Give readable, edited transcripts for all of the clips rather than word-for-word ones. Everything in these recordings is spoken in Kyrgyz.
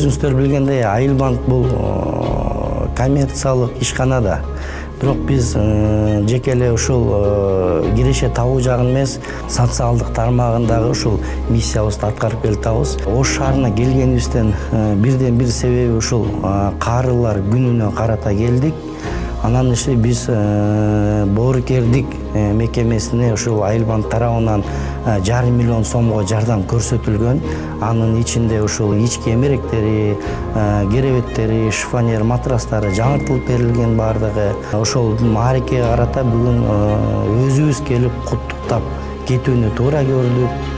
өзүңүздөр билгендей Айыл банк бул коммерциялык ишкана да. Бирок биз жеке эле ушул киреше табуу жагын эмес, социалдык тармагындагы ушул миссиябызды аткарып келатабыз. Ош шаарына келгенибизден бирден бир себеби ушул каарылар күнүнө карата келдик. Анан биз боорукердик мекемесине ушул Айыл банк тарабынан 1,5 миллион сомго жардам көрсөтүлгөн. Анын ичинде ушул ички эмеректери, керебеттери, шифонер матрастары жаңыртылып берилген бардыгы. Ошол мааракеге карата бүгүн өзүбүз келип куттуктап кетүүнү туура көрдүк.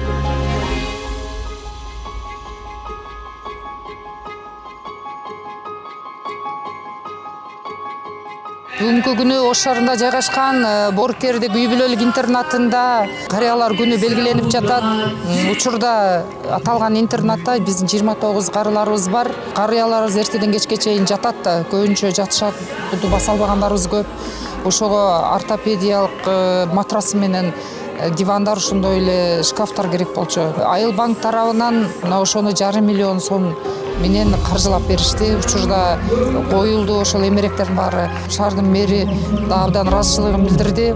Бүгүнкү күнү Ош шаарында жайгашкан боорукердик үй бүлөлүк интернатында карыялар күнү белгиленип жатат. Учурда аталган интернатта биздин 29 карыларыбыз бар. Карыяларыбыз эртеден кечке чейин жатат да, көбүнчө жатышат. Буду баса албагандарыбыз көп. Ошого ортопедиялык матрасы менен дивандар, ошондой эле шкафтар керек болчу. Айыл банк тарабынан ошону 1,5 миллион сом менен каржылап беришти. Учурда коюлду ошол эмеректердин баары. Шаардын мэри абдан ыраазычылыгын билдирди.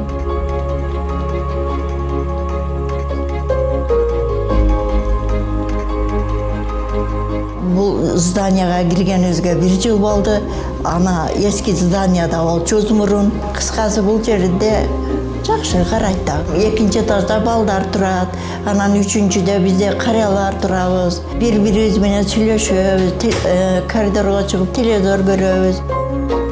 Бул зданияга киргенибизге 1 жыл болду. Ана эски зданияда болчубуз мурун. Кыскасы бул жерде жакшы карайт да. 2-этажда балдар турат, анан 3-де бизде карыялар турабыз. Бири-бирибиз менен сүйлөшөбүз, коридорго чыгып телевизор көрөбүз.